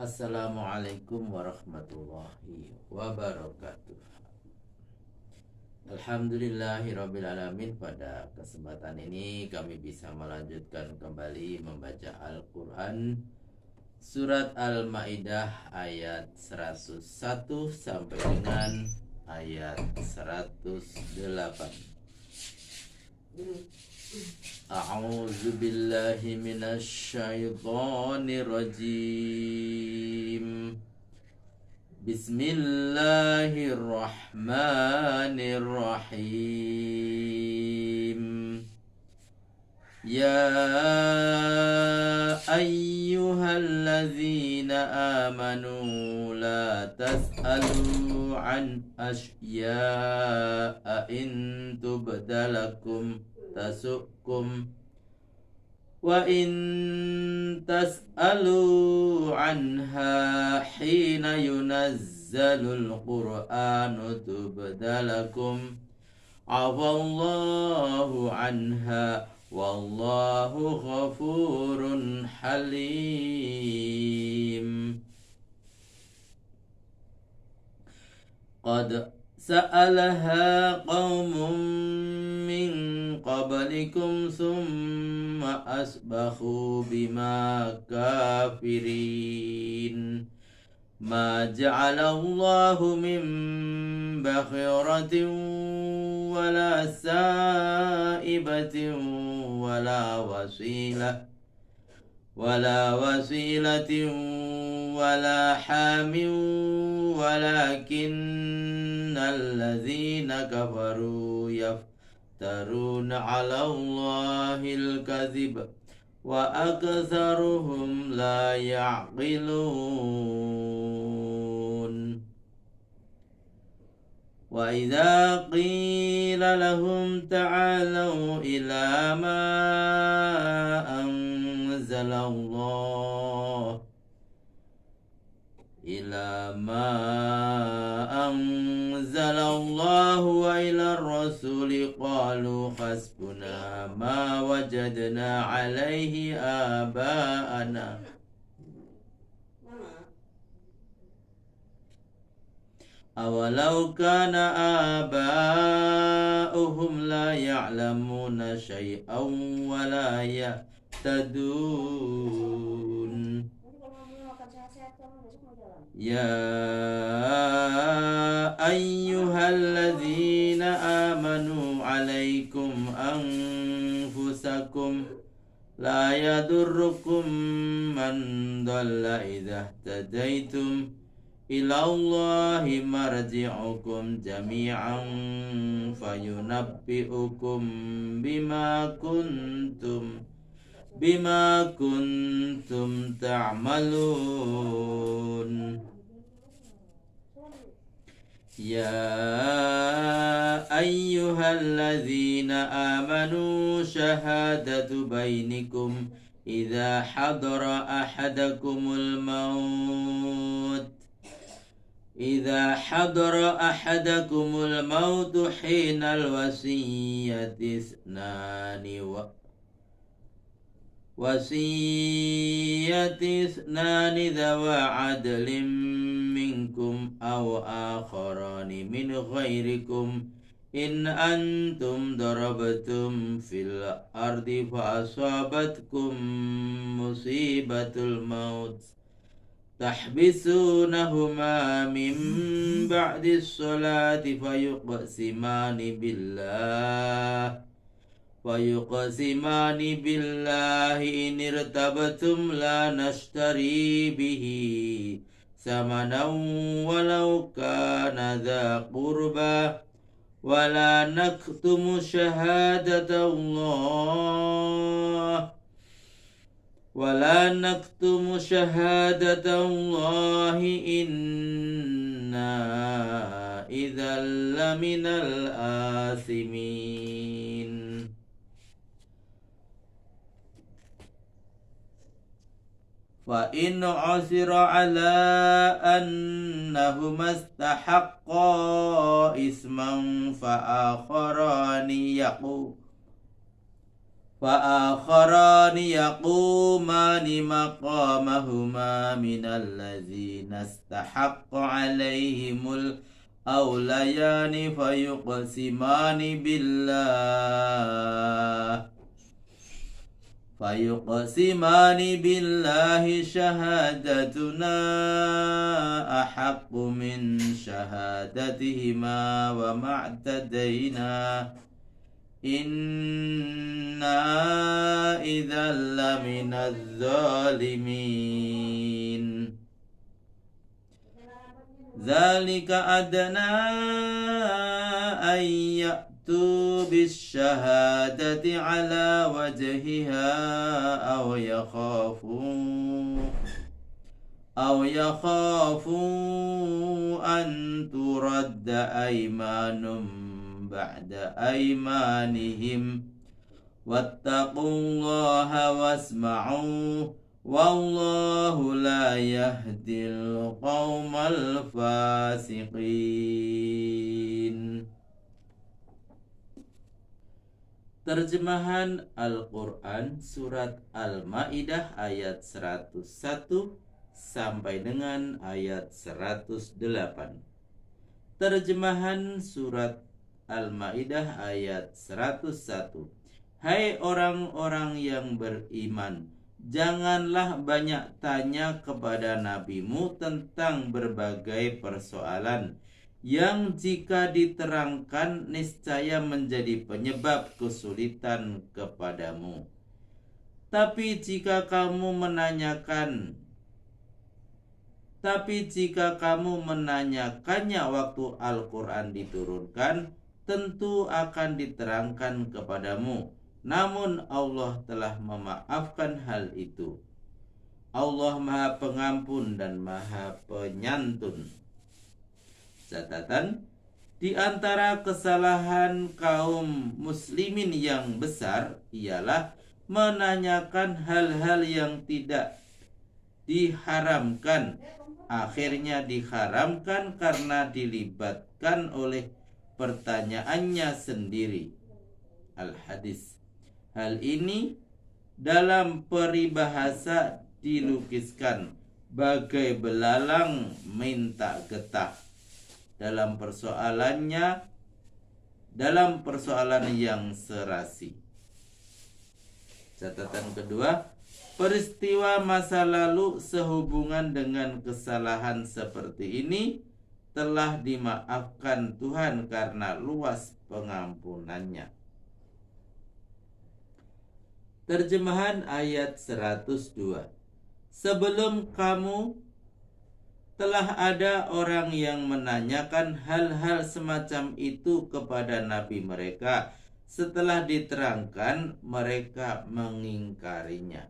Assalamualaikum warahmatullahi wabarakatuh. Alhamdulillahirrabbilalamin. Pada kesempatan ini kami bisa melanjutkan kembali membaca Al-Quran Surat Al-Ma'idah ayat 101 sampai dengan ayat 108. A'udzu billahi minasy syaithanir rajim. Bismillahirrahmanirrahim. Ya ayyuhalladzina amanu la tas'alu an asya'a in tubdalakum tasukum wa in tas'alu anha hina yunazzalul qur'anu tubdalakum afallahu anha wallahu ghafurun halim. Qad sa'alaha qaumun min qablikum summa asbahu bima kafirin. Ma ja'alallahu min bakhiratin wala sa'ibatin wala wasilatin wala hamin walakinnal ladzina kafaru yaftaruna 'ala Allahil kadhib wa aktsaruhum la ya'qilun. Wa idza qila lahum ta'alu ila ma anzalallahu wa ila ar-rasuli qalu hasbuna ma wajadna alaihi aba'ana. Awalau kana aba'uhum la ya'lamuna syai'an wa la yahtadun. Ya ayyuhalladzina amanu alaikum anfusakum la yadurrukum man dhalla idza ihtadaitum ilallahi marji'ukum jami'an fayunabbi'ukum bima kuntum ta'malun. Ya ayyuhalladzina amanu syahadatu bainikum idza hadara ahadakumul maut hinal wasiyyati ithnani dhawa adlin minkum aw akharani min ghairikum in antum darabtum fil ardi fa asabatkum musibatul maut tahbisunahuma min ba'di sholati fayuqsimani billahi in irtabtum la nashtari bihi samanan walau kana dha qurba wala naktumu syahadatallahi inna idzal laminal asimin. Fa in usira ala annahuma istahaqqa isman fa akharani فآخران يقومان مقامهما من الذين استحق عليهم الأوليان فيقسمان بالله شهادتنا أحق من شهادتهما وما اعتدينا إنا إذا لمن الظالمين ذلك أدنى أن يأتوا بالشهادة على وجهها أو يخافوا أن ترد أيمان بعد أيمانهم واتقوا الله واسمعوا والله لا يهدي القوم الفاسقين. Terjemahan Al-Quran Surat Al-Ma'idah ayat 101 sampai dengan ayat 108. Terjemahan Surat Al-Ma'idah ayat 101. Hai orang-orang yang beriman, janganlah banyak tanya kepada nabimu tentang berbagai persoalan yang jika diterangkan niscaya menjadi penyebab kesulitan kepadamu. Tapi jika kamu menanyakannya waktu Al-Quran diturunkan, tentu akan diterangkan kepadamu. Namun Allah telah memaafkan hal itu. Allah Maha Pengampun dan Maha Penyantun. Catatan, di antara kesalahan kaum muslimin yang besar ialah menanyakan hal-hal yang tidak diharamkan. Akhirnya diharamkan karena dilibatkan oleh pertanyaannya sendiri. Al-Hadis. Hal ini dalam peribahasa dilukiskan bagai belalang minta getah dalam persoalan yang serasi. Catatan kedua, peristiwa masa lalu sehubungan dengan kesalahan seperti ini telah dimaafkan Tuhan karena luas pengampunannya. Terjemahan ayat 102. Sebelum kamu telah ada orang yang menanyakan hal-hal semacam itu kepada nabi mereka. Setelah diterangkan, mereka mengingkarinya.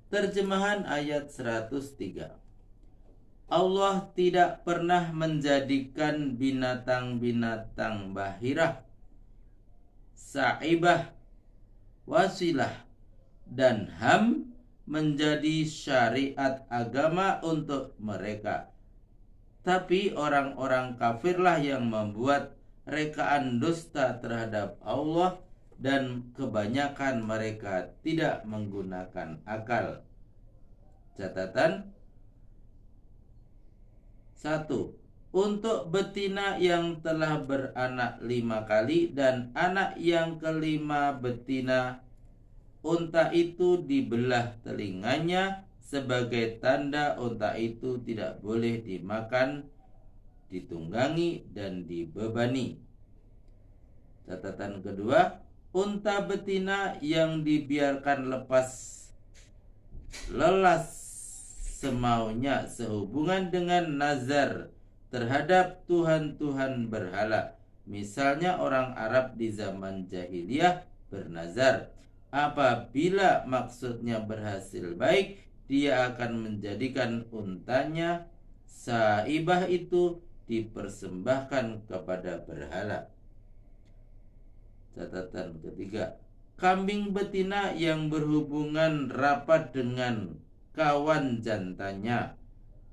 Terjemahan ayat 103. Allah tidak pernah menjadikan binatang-binatang bahirah, sa'ibah, wasilah, dan ham menjadi syariat agama untuk mereka. Tapi orang-orang kafirlah yang membuat rekaan dusta terhadap Allah dan kebanyakan mereka tidak menggunakan akal. Catatan 1. Untuk betina yang telah beranak 5 kali dan anak yang kelima betina, unta itu dibelah telinganya sebagai tanda unta itu tidak boleh dimakan, ditunggangi, dan dibebani. Catatan kedua, unta betina yang dibiarkan lelas semaunya sehubungan dengan nazar terhadap Tuhan-Tuhan berhala. Misalnya orang Arab di zaman jahiliyah bernazar, apabila maksudnya berhasil baik, dia akan menjadikan untanya saibah itu dipersembahkan kepada berhala. Catatan ketiga, kambing betina yang berhubungan rapat dengan kawan jantannya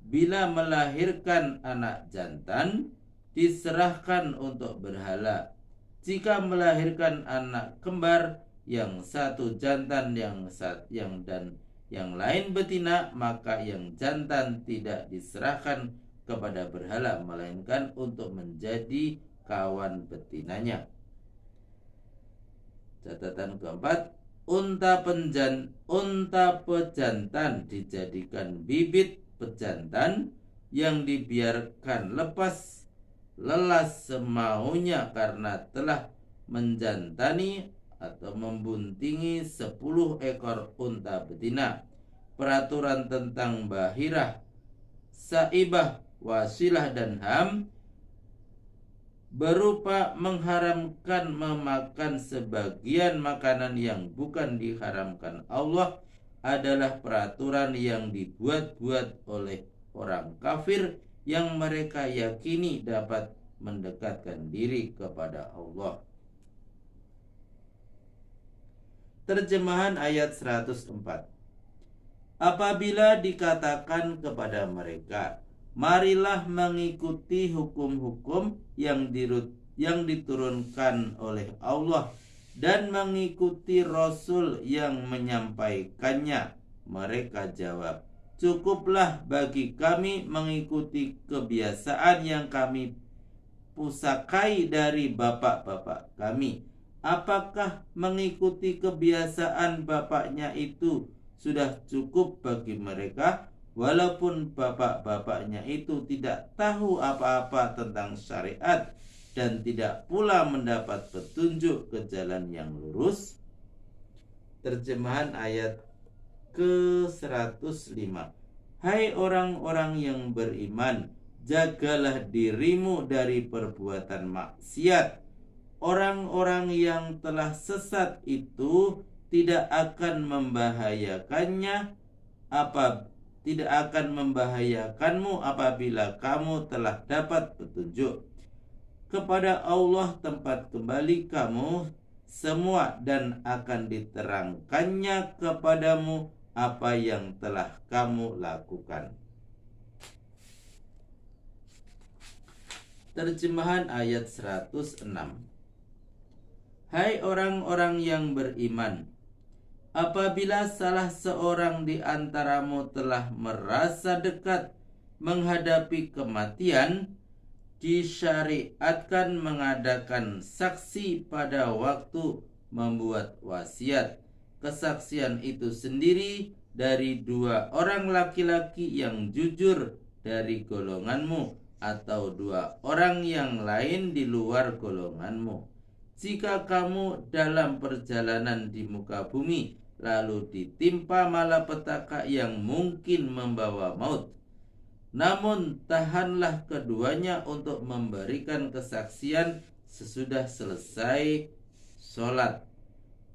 bila melahirkan anak jantan diserahkan untuk berhala. Jika melahirkan anak kembar, yang satu jantan yang lain betina, maka yang jantan tidak diserahkan kepada berhala, melainkan untuk menjadi kawan betinanya. Catatan keempat, unta pejantan dijadikan bibit pejantan yang dibiarkan lepas lelas semaunya karena telah menjantani atau membuntingi 10 ekor unta betina. Peraturan tentang bahirah, saibah, wasilah dan ham berupa mengharamkan memakan sebagian makanan yang bukan diharamkan Allah adalah peraturan yang dibuat-buat oleh orang kafir yang mereka yakini dapat mendekatkan diri kepada Allah. Terjemahan ayat 104. Apabila dikatakan kepada mereka, marilah mengikuti hukum-hukum yang diturunkan oleh Allah dan mengikuti Rasul yang menyampaikannya. Mereka jawab, cukuplah bagi kami mengikuti kebiasaan yang kami pusakai dari bapak-bapak kami. Apakah mengikuti kebiasaan bapaknya itu sudah cukup bagi mereka? Walaupun bapak-bapaknya itu tidak tahu apa-apa tentang syariat dan tidak pula mendapat petunjuk ke jalan yang lurus. Terjemahan ayat ke-105. Hai orang-orang yang beriman, jagalah dirimu dari perbuatan maksiat. Orang-orang yang telah sesat itu tidak akan membahayakanmu apabila kamu telah dapat petunjuk. Kepada Allah tempat kembali kamu semua, dan akan diterangkannya kepadamu apa yang telah kamu lakukan. Terjemahan ayat 106. Hai orang-orang yang beriman, apabila salah seorang di antaramu telah merasa dekat menghadapi kematian, disyariatkan mengadakan saksi pada waktu membuat wasiat. Kesaksian itu sendiri dari 2 orang laki-laki yang jujur dari golonganmu atau 2 orang yang lain di luar golonganmu. Jika kamu dalam perjalanan di muka bumi lalu ditimpa malapetaka yang mungkin membawa maut, namun tahanlah keduanya untuk memberikan kesaksian sesudah selesai sholat.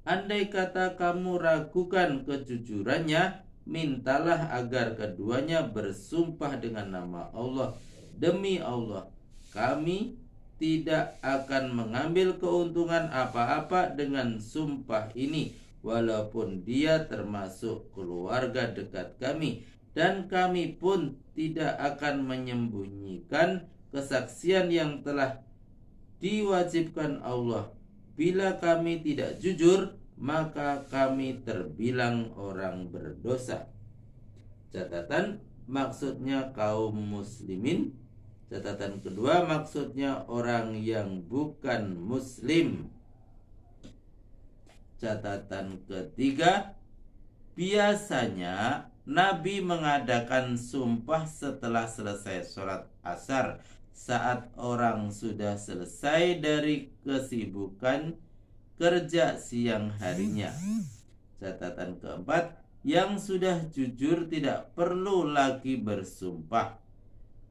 Andai kata kamu ragukan kejujurannya, mintalah agar keduanya bersumpah dengan nama Allah. Demi Allah, kami tidak akan mengambil keuntungan apa-apa dengan sumpah ini, walaupun dia termasuk keluarga dekat kami, dan kami pun tidak akan menyembunyikan kesaksian yang telah diwajibkan Allah. Bila kami tidak jujur, maka kami terbilang orang berdosa. Catatan, maksudnya kaum muslimin. Catatan kedua, maksudnya orang yang bukan muslim. Catatan ketiga, biasanya Nabi mengadakan sumpah setelah selesai sholat asar, saat orang sudah selesai dari kesibukan kerja siang harinya. Catatan keempat, yang sudah jujur tidak perlu lagi bersumpah.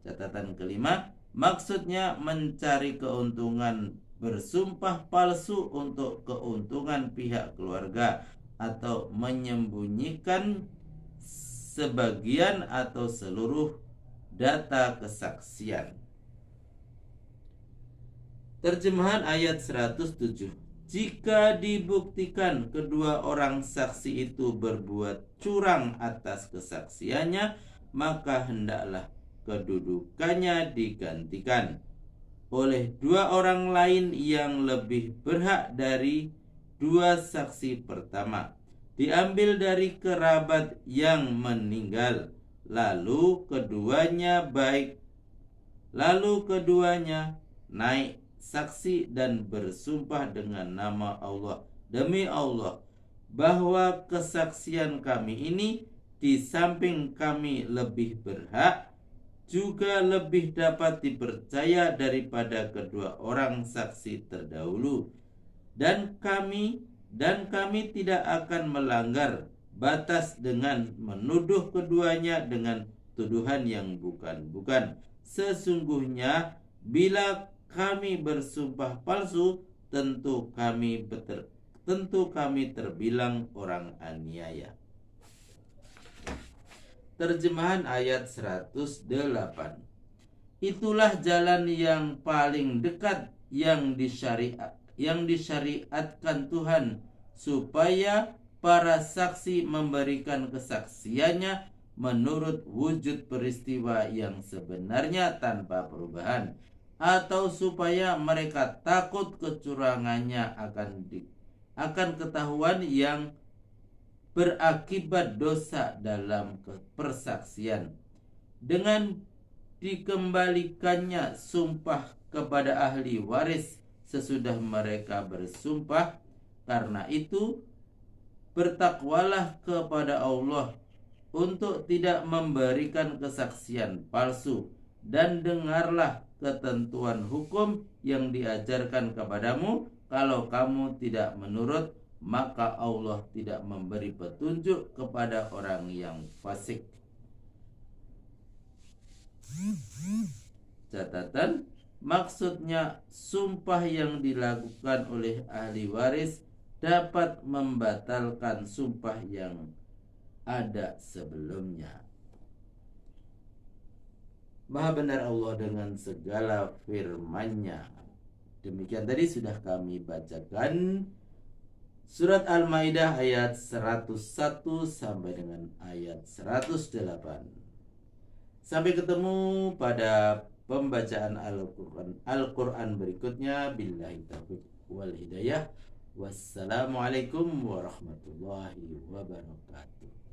Catatan kelima, maksudnya mencari keuntungan bersumpah palsu untuk keuntungan pihak keluarga atau menyembunyikan sebagian atau seluruh data kesaksian. Terjemahan ayat 107. Jika dibuktikan kedua orang saksi itu berbuat curang atas kesaksiannya, maka hendaklah kedudukannya digantikan oleh dua orang lain yang lebih berhak dari dua saksi pertama, diambil dari kerabat yang meninggal, lalu keduanya naik saksi dan bersumpah dengan nama Allah, demi Allah, bahwa kesaksian kami ini di samping kami lebih berhak, juga lebih dapat dipercaya daripada kedua orang saksi terdahulu, dan kami tidak akan melanggar batas dengan menuduh keduanya dengan tuduhan yang bukan-bukan. Sesungguhnya bila kami bersumpah palsu, tentu kami terbilang orang aniaya. Terjemahan ayat 108. Itulah jalan yang paling dekat yang disyariatkan Tuhan, supaya para saksi memberikan kesaksiannya menurut wujud peristiwa yang sebenarnya tanpa perubahan, atau supaya mereka takut kecurangannya akan ketahuan yang berakibat dosa dalam persaksian. Dengan dikembalikannya sumpah kepada ahli waris sesudah mereka bersumpah, karena itu bertakwalah kepada Allah untuk tidak memberikan kesaksian palsu, dan dengarlah ketentuan hukum yang diajarkan kepadamu. Kalau kamu tidak menurut, maka Allah tidak memberi petunjuk kepada orang yang fasik. Catatan, maksudnya sumpah yang dilakukan oleh ahli waris dapat membatalkan sumpah yang ada sebelumnya. Maha benar Allah dengan segala firman-Nya. Demikian tadi sudah kami bacakan Surat Al-Maidah ayat 101 sampai dengan ayat 108. Sampai ketemu pada pembacaan Al-Quran berikutnya. Billahi taufiq wal hidayah. Wassalamualaikum warahmatullahi wabarakatuh.